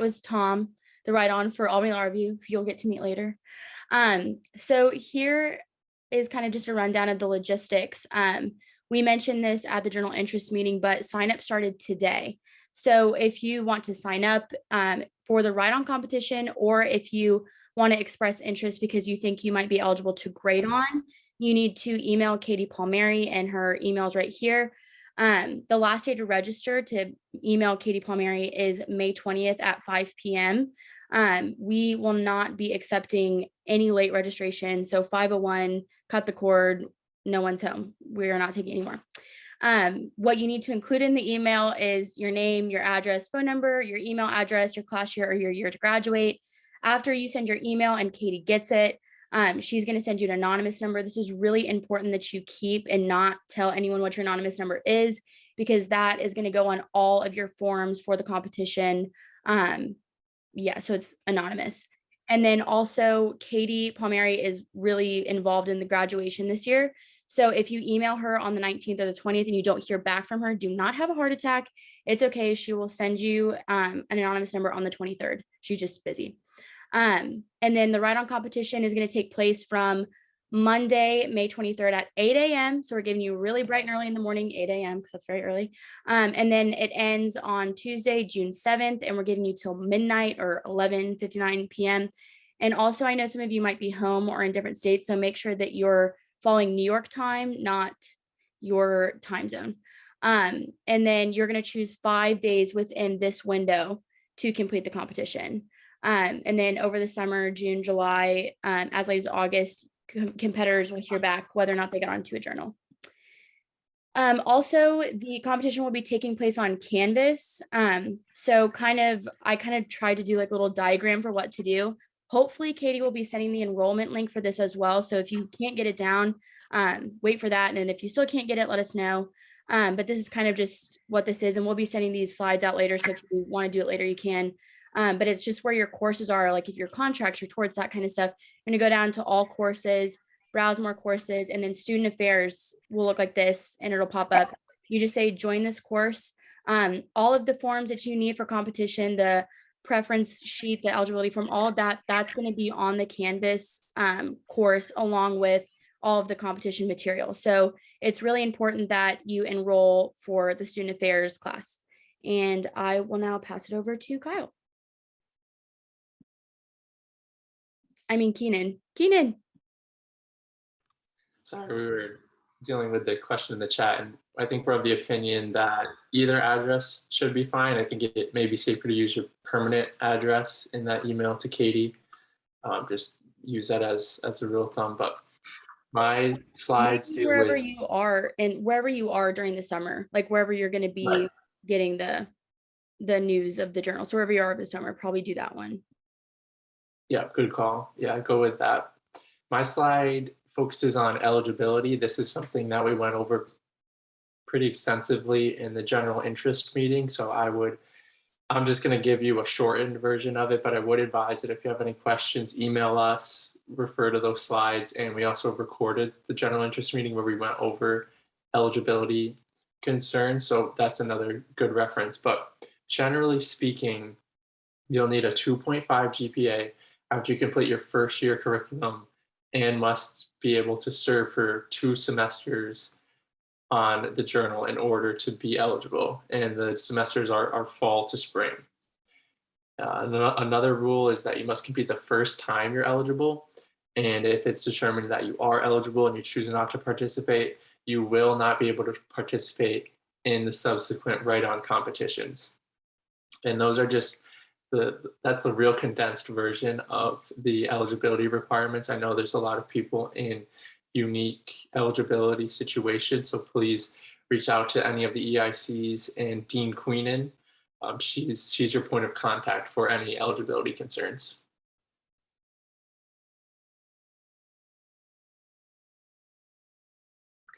was Tom, the write-on for Albany Law Review, who you'll get to meet later. So here is kind of just a rundown of the logistics. We mentioned this at the journal interest meeting, but sign up started today. So if you want to sign up for the write-on competition, or if you want to express interest because you think you might be eligible to grade on, you need to email Katie Palmieri, and her email's right here. The last day to register to email Katie Palmieri is May 20th at 5 p.m. We will not be accepting any late registration. So 501, cut the cord, no one's home. We are not taking any more. What you need to include in the email is your name, your address, phone number, your email address, your class year or your year to graduate. After you send your email and Katie gets it, she's going to send you an anonymous number. This is really important that you keep and not tell anyone what your anonymous number is, because that is going to go on all of your forms for the competition. Yeah, so it's anonymous. And then also Katie Palmieri is really involved in the graduation this year. So if you email her on the 19th or the 20th and you don't hear back from her, do not have a heart attack. It's okay. She will send you an anonymous number on the 23rd. She's just busy. And then the write-on competition is going to take place from Monday, May 23rd at 8 a.m. So we're giving you really bright and early in the morning, 8 a.m. because that's very early. And then it ends on Tuesday, June 7th, and we're giving you till midnight or 11:59 p.m. And also, I know some of you might be home or in different states, so make sure that you're following New York time, not your time zone. And then you're going to choose 5 days within this window to complete the competition. And then over the summer, June, July, as late as August, competitors will hear back whether or not they got onto a journal. Also, the competition will be taking place on Canvas. So I kind of tried to do like a little diagram for what to do. Hopefully Katie will be sending the enrollment link for this as well. So if you can't get it down, wait for that. And if you still can't get it, let us know. But this is kind of just what this is. And we'll be sending these slides out later. So if you want to do it later, you can. But it's just where your courses are, like if your contracts, your towards that kind of stuff, you're going to go down to all courses, browse more courses, and then student affairs will look like this and it'll pop up. You just say join this course. All of the forms that you need for competition, the preference sheet, the eligibility form, all of that, that's going to be on the Canvas course along with all of the competition material. So it's really important that you enroll for the student affairs class. And I will now pass it over to Kyle. Keenan. Sorry, we were dealing with the question in the chat, and I think we're of the opinion that either address should be fine. I think it may be safer to use your permanent address in that email to Katie. Just use that as a rule of thumb. But my slides deal wherever with you are, and wherever you are during the summer, like wherever you're going to be right. getting the news of the journal. So wherever you are over the summer, probably do that one. Yeah, good call. Yeah, go with that. My slide focuses on eligibility. This is something that we went over pretty extensively in the general interest meeting. So I'm just going to give you a shortened version of it, but I would advise that if you have any questions, email us, refer to those slides. And we also recorded the general interest meeting where we went over eligibility concerns. So that's another good reference. But generally speaking, you'll need a 2.5 GPA after you complete your first year curriculum and must be able to serve for 2 semesters on the journal in order to be eligible. And the semesters are fall to spring. Another rule is that you must compete the first time you're eligible. And if it's determined that you are eligible and you choose not to participate, you will not be able to participate in the subsequent write-on competitions. And those are just that's the real condensed version of the eligibility requirements. I know there's a lot of people in unique eligibility situations, so please reach out to any of the EICs and Dean Queenan. She's your point of contact for any eligibility concerns.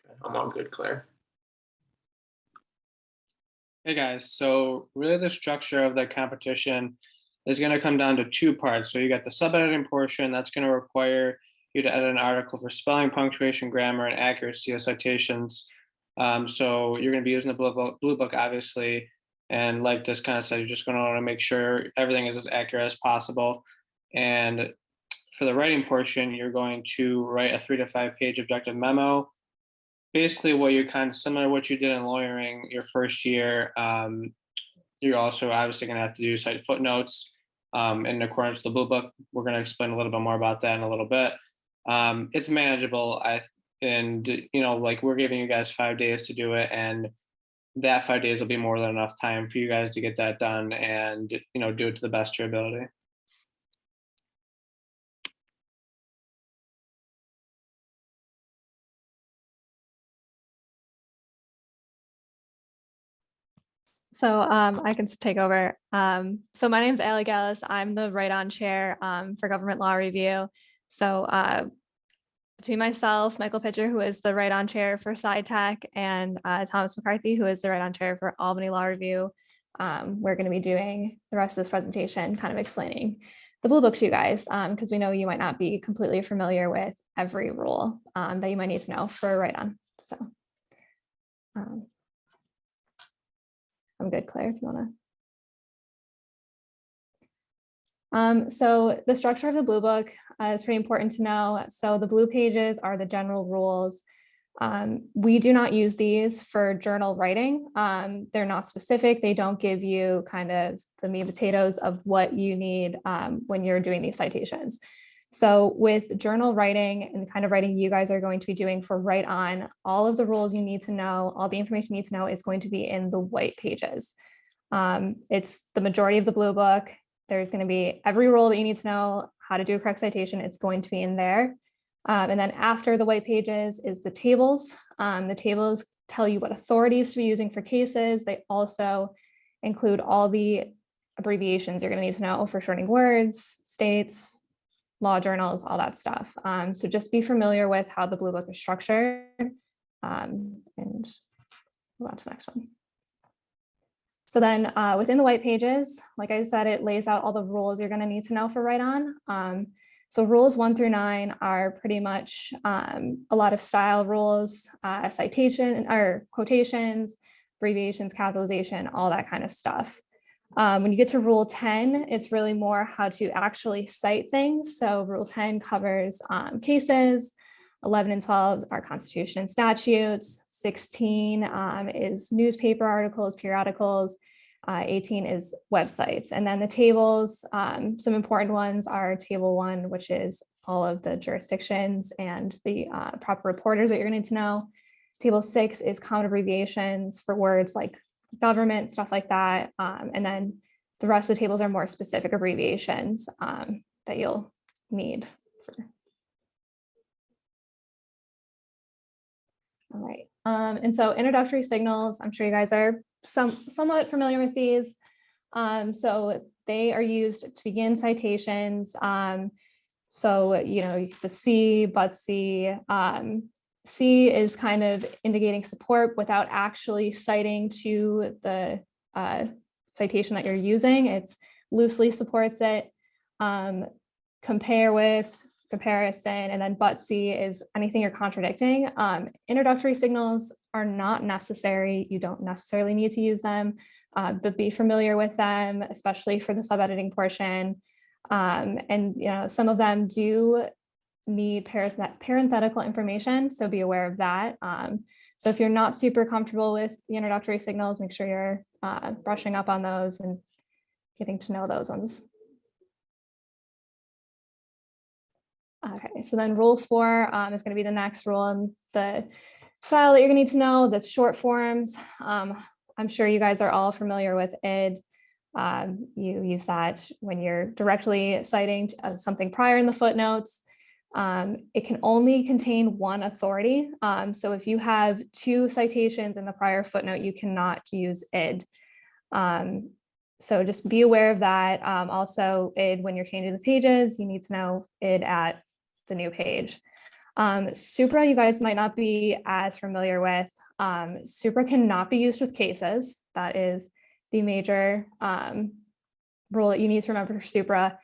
Okay, I'm all good, Claire. Hey guys, so really the structure of the competition is going to come down to 2 parts. So you got the sub-editing portion that's going to require you to edit an article for spelling, punctuation, grammar, and accuracy of citations. So you're going to be using the Bluebook, obviously. And like this kind of said, you're just going to want to make sure everything is as accurate as possible. And for the writing portion, you're going to write a 3 to 5 page objective memo. Basically, what you're kind of similar to what you did in lawyering your first year. You're also obviously going to have to do cite footnotes in accordance with the Blue Book. We're going to explain a little bit more about that in a little bit. It's manageable, and like we're giving you guys 5 days to do it, and that 5 days will be more than enough time for you guys to get that done and do it to the best of your ability. So I can take over. So my name is Ali Gallus. I'm the write-on chair for government law review. So between myself, Michael Pitcher, who is the write-on chair for SciTech, and Thomas McCarthy, who is the write-on chair for Albany Law Review, we're going to be doing the rest of this presentation, kind of explaining the Blue Book to you guys, because we know you might not be completely familiar with every rule that you might need to know for a write-on. So I'm good, Claire, if you want to. So the structure of the Blue Book is pretty important to know. So the blue pages are the general rules. We do not use these for journal writing. They're not specific. They don't give you kind of the meat and potatoes of what you need when you're doing these citations. So with journal writing and the kind of writing you guys are going to be doing for write-on, all of the rules you need to know, all the information you need to know is going to be in the white pages. It's the majority of the Blue Book. There's going to be every rule that you need to know how to do a correct citation. It's going to be in there. And then after the white pages is the tables. The tables tell you what authorities to be using for cases. They also include all the abbreviations you're going to need to know for shortening words, states, law journals, all that stuff. So just be familiar with how the Blue Book is structured, and move on to the next one. So then within the white pages, like I said, it lays out all the rules you're going to need to know for write-on. So rules 1 through 9 are pretty much a lot of style rules, citation or quotations, abbreviations, capitalization, all that kind of stuff. When you get to rule 10, it's really more how to actually cite things. So rule 10 covers cases, 11 and 12 are constitution and statutes, 16 is newspaper articles, periodicals, 18 is websites. And then the tables, some important ones are table 1, which is all of the jurisdictions and the proper reporters that you're going to need to know. Table 6 is common abbreviations for words like government, stuff like that. And then the rest of the tables are more specific abbreviations that you'll need. All right. And so introductory signals, I'm sure you guys are somewhat familiar with these. So they are used to begin citations. So, the C, but C, C is kind of indicating support without actually citing to the citation that you're using. It's loosely supports it. Compare with, comparison, and then but C is anything you're contradicting. Introductory signals are not necessary. You don't necessarily need to use them, but be familiar with them, especially for the sub-editing portion. And some of them do need parenthetical information, so be aware of that. So if you're not super comfortable with the introductory signals, make sure you're brushing up on those and getting to know those ones. Okay, so then rule 4 is going to be the next rule, and the style that you're going to need to know, that's short forms. I'm sure you guys are all familiar with id. You use that when you're directly citing something prior in the footnotes. It can only contain one authority. So if you have 2 citations in the prior footnote, you cannot use id. So just be aware of that. Also, id, when you're changing the pages, you need to know id at the new page. Supra, you guys might not be as familiar with. Supra cannot be used with cases. That is the major rule that you need to remember for supra.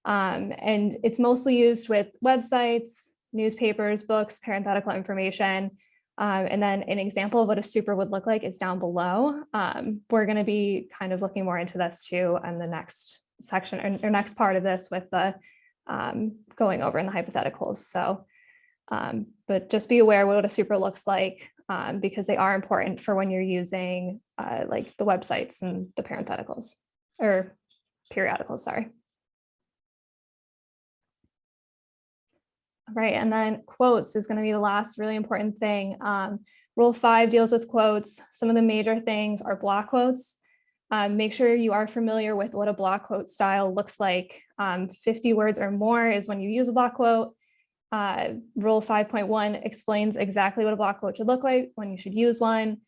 And it's mostly used with websites, newspapers, books, parenthetical information. And then an example of what a super would look like is down below. We're going to be kind of looking more into this too in the next section or next part of this with the going over in the hypotheticals. So, but just be aware what a super looks like because they are important for when you're using like the websites and the parentheticals or periodicals, sorry. Right, and then quotes is going to be the last really important thing. Rule 5 deals with quotes. Some of the major things are block quotes. Make sure you are familiar with what a block quote style looks like. 50 words or more is when you use a block quote. Rule 5.1 explains exactly what a block quote should look like, when you should use one.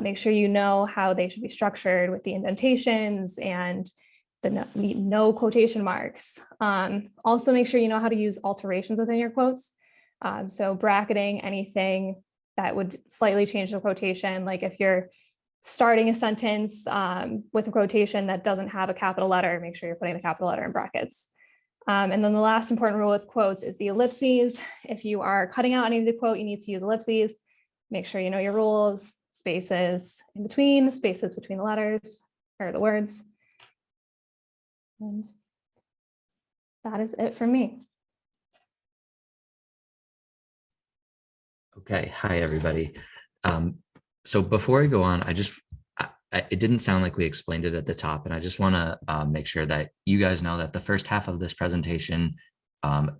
Make sure you know how they should be structured with the indentations and the no quotation marks. Also make sure you know how to use alterations within your quotes. So bracketing anything that would slightly change the quotation, like if you're starting a sentence with a quotation that doesn't have a capital letter, make sure you're putting the capital letter in brackets. And then the last important rule with quotes is the ellipses. If you are cutting out any of the quote, you need to use ellipses. Make sure you know your rules, spaces in between, spaces between the letters or the words. And that is it for me. Okay, hi everybody. So before I go on, it didn't sound like we explained it at the top, and I just want to make sure that you guys know that the first half of this presentation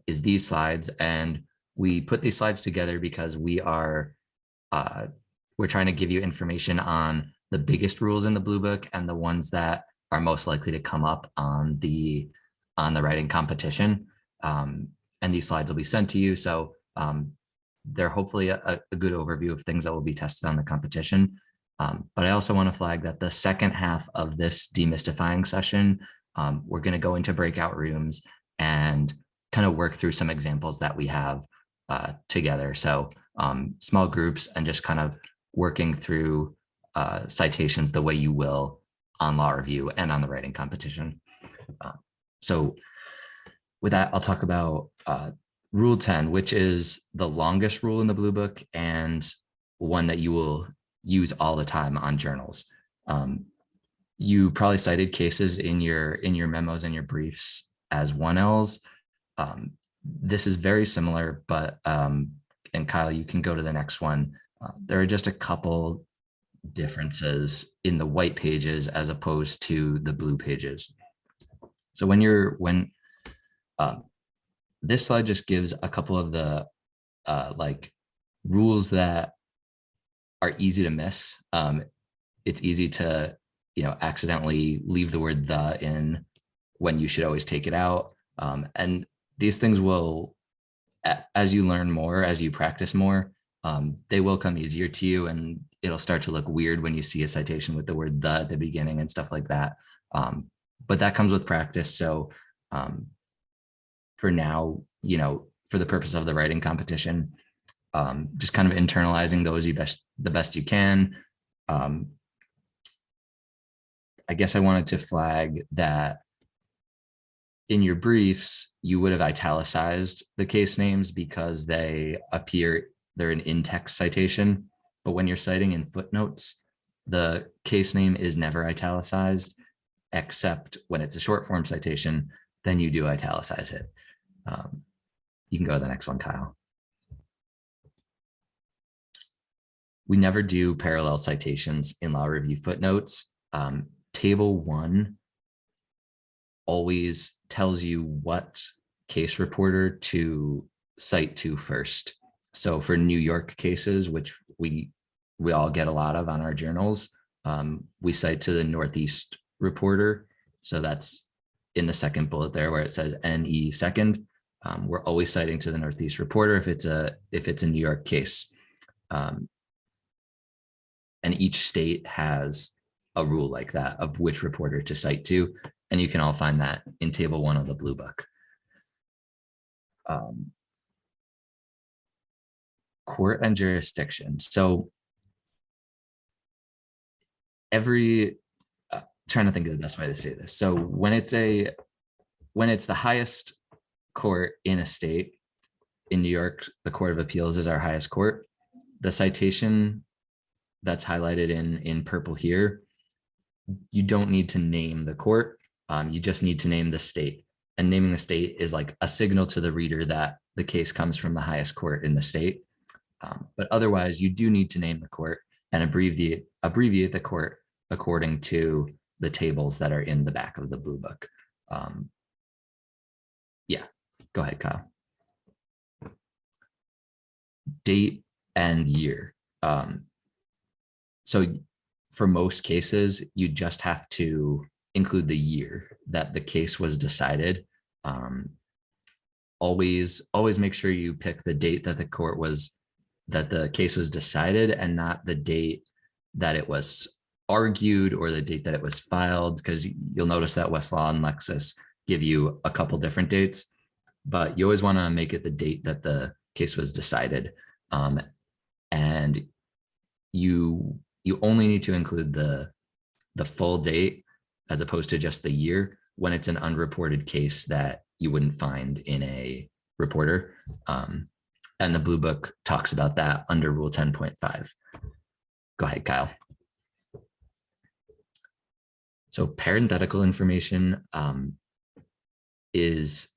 is these slides, and we put these slides together because we're trying to give you information on the biggest rules in the Blue Book and the ones that are most likely to come up on the writing competition. And these slides will be sent to you, so they're hopefully a good overview of things that will be tested on the competition. But I also want to flag that the second half of this demystifying session, we're going to go into breakout rooms and kind of work through some examples that we have together. So small groups and just kind of working through citations the way you will on law review and on the writing competition. So with that, I'll talk about Rule 10, which is the longest rule in the Blue Book and one that you will use all the time on journals. You probably cited cases in your memos and your briefs as 1Ls. This is very similar, but and Kyle, you can go to the next one. There are just a couple differences in the white pages as opposed to the blue pages. So this slide just gives a couple of the like rules that are easy to miss. It's easy to, accidentally leave the word "the" in when you should always take it out. And these things will, as you learn more, as you practice more, they will come easier to you, and it'll start to look weird when you see a citation with the word "the" at the beginning and stuff like that. But that comes with practice. So for now, for the purpose of the writing competition, just kind of internalizing those the best you can. I guess I wanted to flag that in your briefs, you would have italicized the case names because they're an in-text citation, but when you're citing in footnotes, the case name is never italicized, except when it's a short form citation, then you do italicize it. You can go to the next one, Kyle. We never do parallel citations in law review footnotes. Table 1 always tells you what case reporter to cite to first. So for New York cases, which we all get a lot of on our journals, we cite to the Northeast reporter. So that's in the second bullet there where it says NE second. We're always citing to the Northeast reporter if it's a New York case. And each state has a rule like that of which reporter to cite to, and you can all find that in table 1 of the Blue Book. Court and jurisdiction. So trying to think of the best way to say this. So when it's the highest court in a state, in New York, the Court of Appeals is our highest court. the citation that's highlighted in purple here, you don't need to name the court. You just need to name the state. And naming the state is like a signal to the reader that the case comes from the highest court in the state. But otherwise, you do need to name the court and abbreviate the court according to the tables that are in the back of the blue book. Yeah, go ahead, Kyle. Date and year. So for most cases, you just have to include the year that the case was decided. Always make sure you pick the date that the case was decided and not the date that it was argued or the date that it was filed, because you'll notice that Westlaw and Lexis give you a couple different dates, but you always want to make it the date that the case was decided. And you only need to include the full date as opposed to just the year when it's an unreported case that you wouldn't find in a reporter. And the blue book talks about that under Rule 10.5. Go ahead, Kyle. So parenthetical information is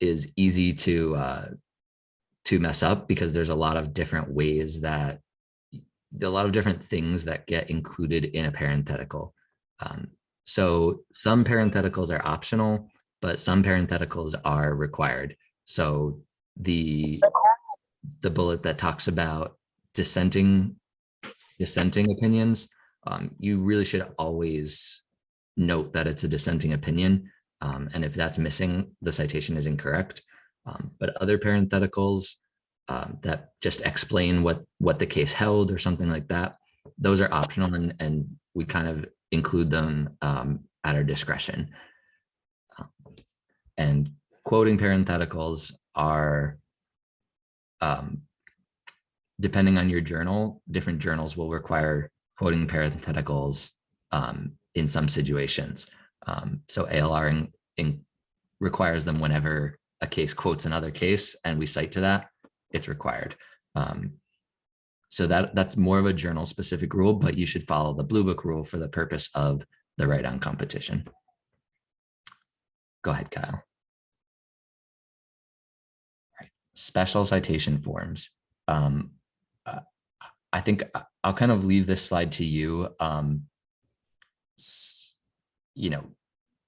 easy to mess up because there's a lot of different ways that a lot of different things that get included in a parenthetical. So some parentheticals are optional, but some parentheticals are required. So the bullet that talks about dissenting opinions, you really should always note that it's a dissenting opinion. And if that's missing, the citation is incorrect. But other parentheticals that just explain what the case held or something like that, those are optional, and we kind of include them at our discretion. And quoting parentheticals are, depending on your journal, different journals will require quoting parentheticals in some situations. So ALR requires them whenever a case quotes another case and we cite to that, it's required. So that's more of a journal specific rule, but you should follow the blue book rule for the purpose of the write-on competition. Go ahead, Kyle. All right. Special citation forms. I think I'll kind of leave this slide to you. You know,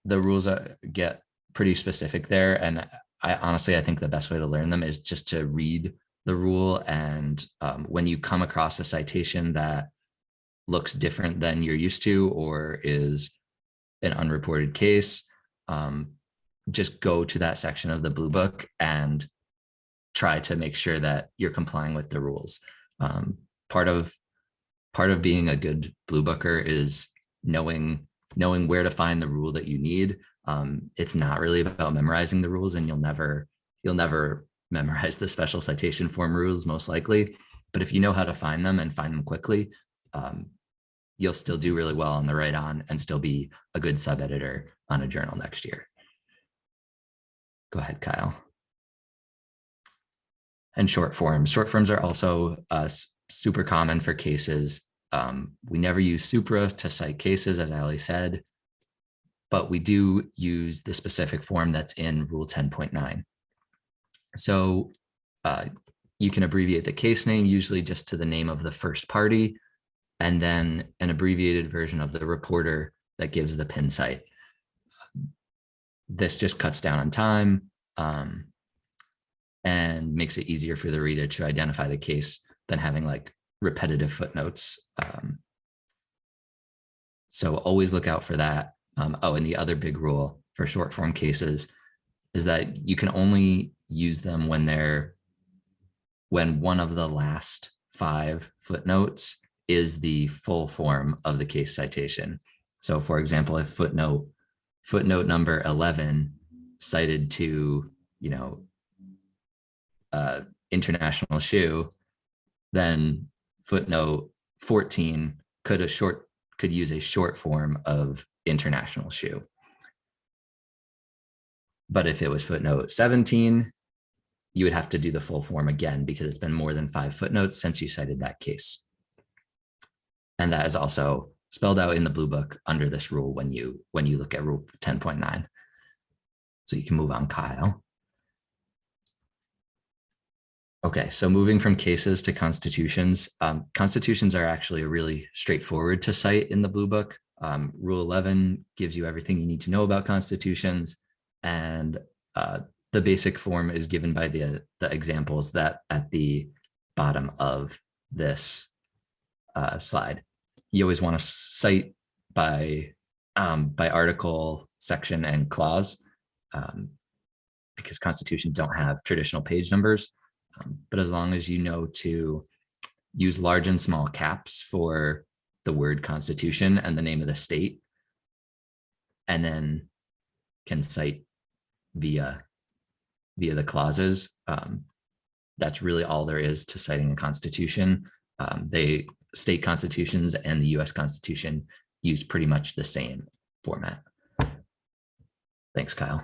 the rules get pretty specific there, and I think the best way to learn them is just to read the rule. And when you come across a citation that looks different than you're used to or is an unreported case, just go to that section of the blue book and try to make sure that you're complying with the rules. Part of being a good blue booker is knowing where to find the rule that you need. It's not really about memorizing the rules, and you'll never memorize the special citation form rules most likely. But if you know how to find them and find them quickly, you'll still do really well on the write-on and still be a good sub-editor on a journal next year. Go ahead, Kyle. And short forms. Short forms are also super common for cases. We never use supra to cite cases, as Ali said, but we do use the specific form that's in Rule 10.9. So you can abbreviate the case name, usually just to the name of the first party, and then an abbreviated version of the reporter that gives the pin site. This just cuts down on time and makes it easier for the reader to identify the case than having like repetitive footnotes. So always look out for that. Oh, and the other big rule for short form cases is that you can only use them when one of the last 5 footnotes is the full form of the case citation. So for example, if footnote number 11 cited to, international shoe, then footnote 14 could use a short form of international shoe. But if it was footnote 17, you would have to do the full form again because it's been more than 5 footnotes since you cited that case. And that is also spelled out in the blue book under this rule when you look at rule 10.9. So you can move on, Kyle. Okay, so moving from cases to constitutions. Constitutions are actually really straightforward to cite in the blue book. Rule 11 gives you everything you need to know about constitutions, and the basic form is given by the examples that at the bottom of this slide. You always want to cite by article, section, and clause, because constitutions don't have traditional page numbers. But as long as you know to use large and small caps for the word constitution and the name of the state, and then can cite via the clauses, that's really all there is to citing a constitution. They state constitutions and the US Constitution use pretty much the same format. Thanks, Kyle.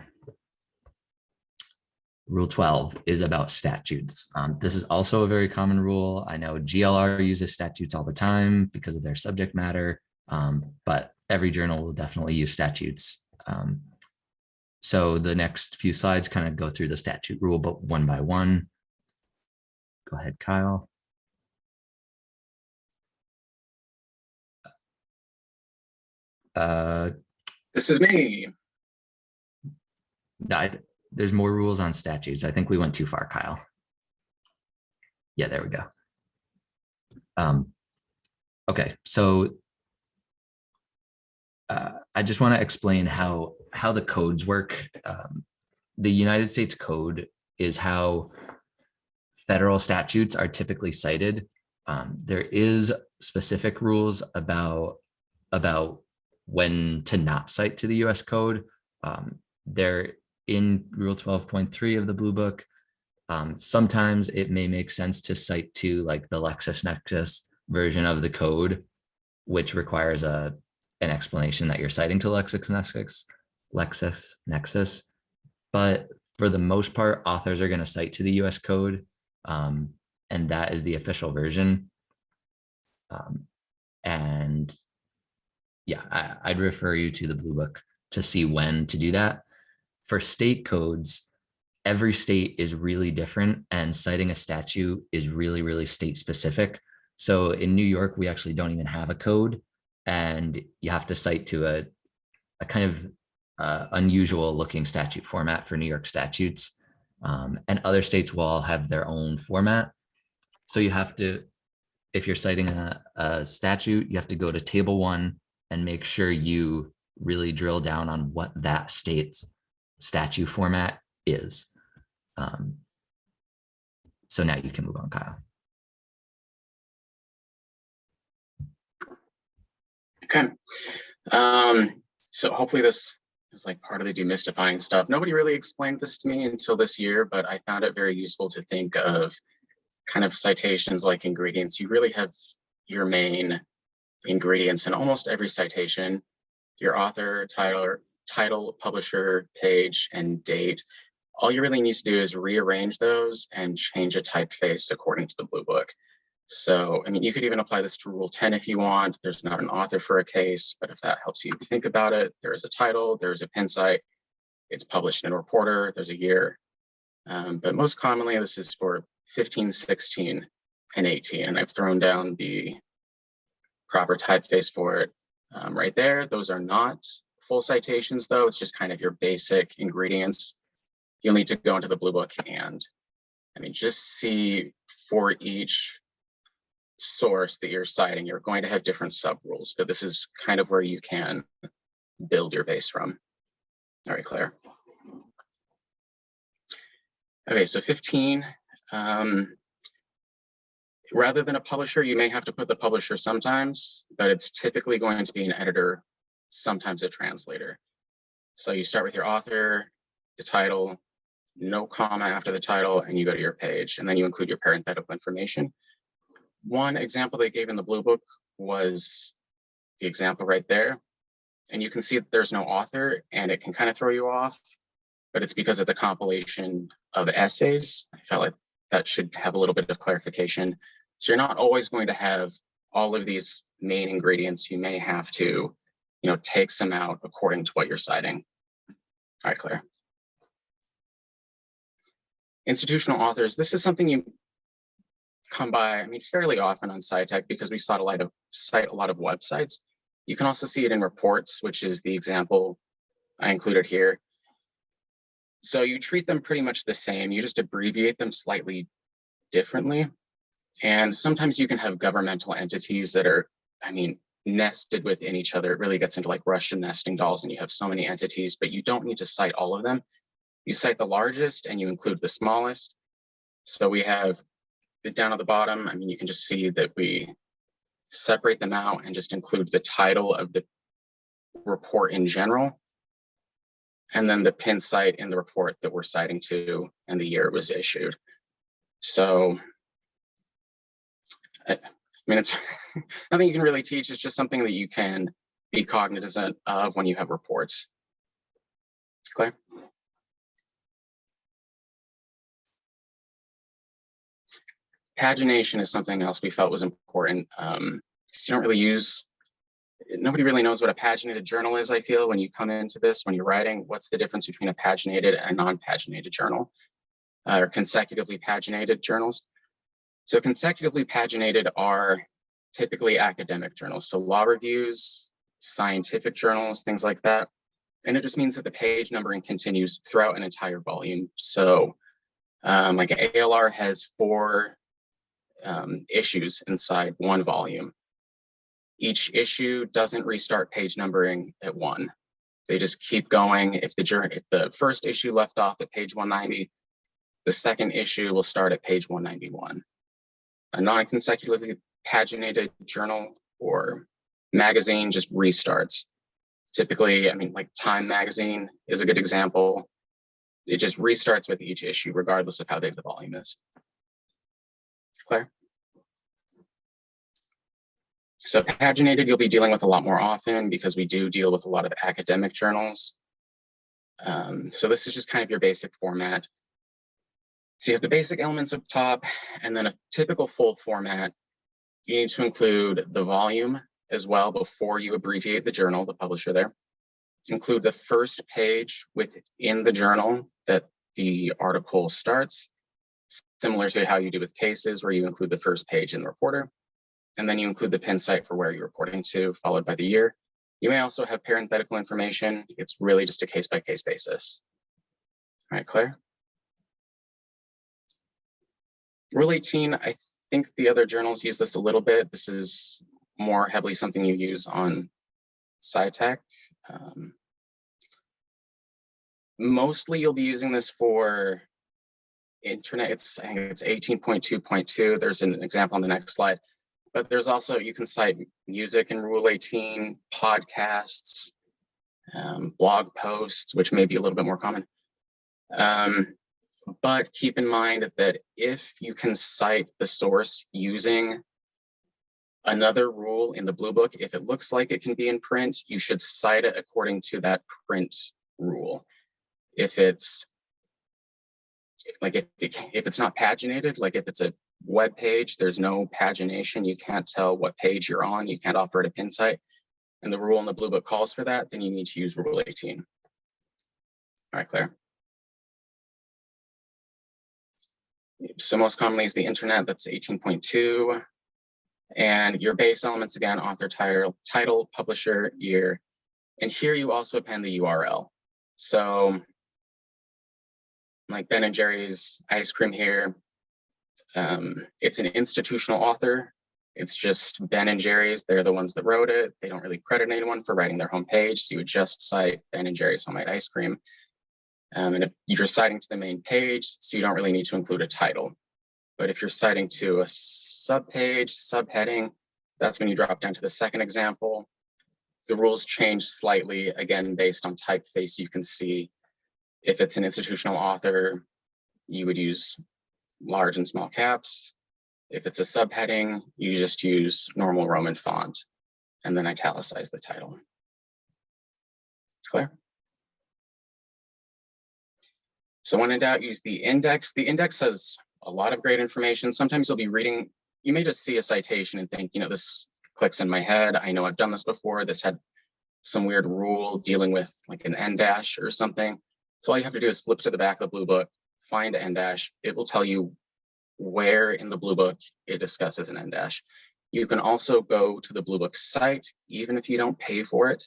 Rule 12 is about statutes. This is also a very common rule. I know GLR uses statutes all the time because of their subject matter, but every journal will definitely use statutes. So the next few slides kind of go through the statute rule, but one by one. Go ahead, Kyle. This is me. No, there's more rules on statutes. I think we went too far, Kyle. Yeah, there we go. Okay, so I just want to explain how the codes work. The United States Code is how federal statutes are typically cited. There is specific rules about when to not cite to the US Code. They're in Rule 12.3 of the Blue Book. Sometimes it may make sense to cite to like the LexisNexis version of the code, which requires an explanation that you're citing to LexisNexis. But for the most part, authors are going to cite to the US Code, and that is the official version. And yeah, I'd refer you to the Blue Book to see when to do that. For state codes, every state is really different, and citing a statute is really, really state specific. So in New York, we actually don't even have a code, and you have to cite to a kind of unusual looking statute format for New York statutes. And other states will all have their own format. So you have to, if you're citing a statute, you have to go to table 1 and make sure you really drill down on what that state's statute format is. So now you can move on, Kyle. Okay. So hopefully this is like part of the demystifying stuff. Nobody really explained this to me until this year, but I found it very useful to think of kind of citations like ingredients. You really have your main ingredients in almost every citation: your author, title, publisher, page, and date. All you really need to do is rearrange those and change a typeface according to the Blue Book. So, I mean, you could even apply this to Rule 10 if you want. There's not an author for a case, but if that helps you think about it, there is a title, there's a pin site, it's published in a reporter, there's a year. But most commonly, this is for 15, 16, and 18. And I've thrown down the proper typeface for it right there. Those are not full citations, though. It's just kind of your basic ingredients. You'll need to go into the Blue Book and, I mean, just see for each source that you're citing, you're going to have different sub rules, but this is kind of where you can build your base from. All right, Claire. Okay, so 15. Rather than a publisher, you may have to put the publisher sometimes, but it's typically going to be an editor, sometimes a translator. So you start with your author, the title, no comma after the title, and you go to your page, and then you include your parenthetical information. One example they gave in the Blue Book was the example right there. And you can see that there's no author, and it can kind of throw you off. but it's because it's a compilation of essays. I felt like that should have a little bit of clarification. So you're not always going to have all of these main ingredients. You may have to, take some out according to what you're citing. All right, Claire. Institutional authors, this is something you come by, fairly often on SciTech because we cite a lot of websites. You can also see it in reports, which is the example I included here. So you treat them pretty much the same. You just abbreviate them slightly differently. And sometimes you can have governmental entities that are, nested within each other. It really gets into like Russian nesting dolls, and you have so many entities, but you don't need to cite all of them. You cite the largest and you include the smallest. So we have down at the bottom, you can just see that we separate them out and just include the title of the report in general, and then the pin site in the report that we're citing to and the year it was issued. So, it's nothing you can really teach. It's just something that you can be cognizant of when you have reports. Claire? Pagination is something else we felt was important. You don't really nobody really knows what a paginated journal is, I feel, when you come into this, when you're writing. What's the difference between a paginated and a non-paginated journal, or consecutively paginated journals? So consecutively paginated are typically academic journals, so law reviews, scientific journals, things like that. And it just means that the page numbering continues throughout an entire volume. So like ALR has 4 issues inside one volume. Each issue doesn't restart page numbering at 1. They just keep going. If the first issue left off at page 190, the second issue will start at page 191. A non-consecutively paginated journal or magazine just restarts. Typically, like Time magazine is a good example. It just restarts with each issue, regardless of how big the volume is. Claire? So paginated, you'll be dealing with a lot more often because we do deal with a lot of academic journals. So this is just kind of your basic format. So you have the basic elements up top, and then a typical full format. You need to include the volume as well before you abbreviate the journal, the publisher there. Include the first page within the journal that the article starts, similar to how you do with cases, where you include the first page in the reporter. And then you include the pin site for where you're reporting to, followed by the year. You may also have parenthetical information. It's really just a case-by-case basis. All right, Claire? Rule 18, I think the other journals use this a little bit. This is more heavily something you use on SciTech. Mostly you'll be using this for internet. I think it's 18.2.2. There's an example on the next slide. But there's also, you can cite music in Rule 18, podcasts, blog posts, which may be a little bit more common. But keep in mind that if you can cite the source using another rule in the Blue Book, if it looks like it can be in print, you should cite it according to that print rule. If it's like, if it's not paginated, like if it's a web page, there's no pagination, you can't tell what page you're on, you can't offer it a pin site, and the rule in the Blue Book calls for that, then you need to use Rule 18. All right, Claire. So most commonly is the internet, that's 18.2. And your base elements, again, author, title, publisher, year. And here you also append the URL. So like Ben & Jerry's ice cream here, it's an institutional author. It's just Ben & Jerry's, they're the ones that wrote it. They don't really credit anyone for writing their homepage. So you would just cite Ben & Jerry's homemade ice cream. And if you're citing to the main page, so you don't really need to include a title. But if you're citing to a subpage, subheading, that's when you drop down to the second example. The rules change slightly, again, based on typeface. You can see if it's an institutional author, you would use large and small caps. If it's a subheading, you just use normal Roman font and then italicize the title. Claire? So when in doubt, use the index. The index has a lot of great information. Sometimes you'll be reading, you may just see a citation and think, this clicks in my head. I know I've done this before. This had some weird rule dealing with like an en dash or something. So all you have to do is flip to the back of the blue book, find en dash. It will tell you where in the blue book it discusses an en dash. You can also go to the blue book site. Even if you don't pay for it,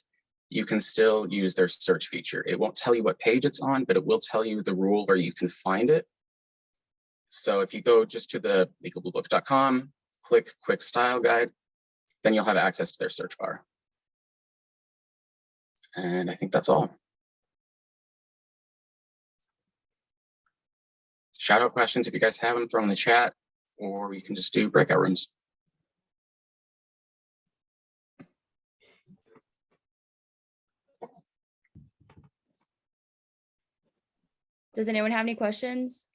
you can still use their search feature. It won't tell you what page it's on, but it will tell you the rule where you can find it. So if you go just to the legalbluebook.com, click quick style guide, then you'll have access to their search bar. And I think that's all. Shout out questions if you guys have them, throw them in the chat, or we can just do breakout rooms. Does anyone have any questions?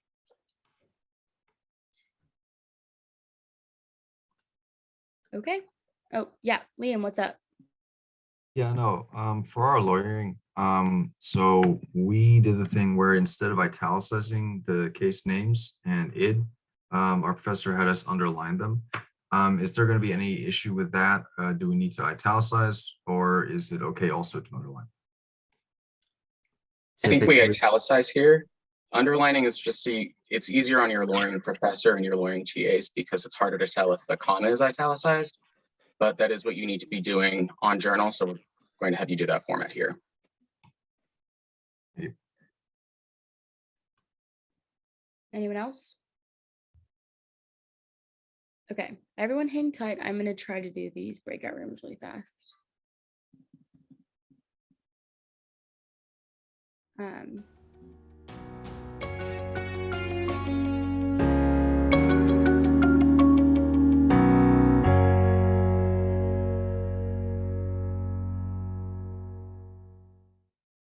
Okay. Oh, yeah, Liam, what's up? Yeah, no, for our lawyering, so we did the thing where instead of italicizing the case names and id, our professor had us underline them. Is there going to be any issue with that? Do we need to italicize, or is it okay also to underline? I think we Typically- italicize here. Underlining is just it's easier on your lawyering professor and your lawyering TAs because it's harder to tell if the comma is italicized, but that is what you need to be doing on journal. So we're going to have you do that format here. Anyone else? Okay, everyone hang tight. I'm gonna try to do these breakout rooms really fast.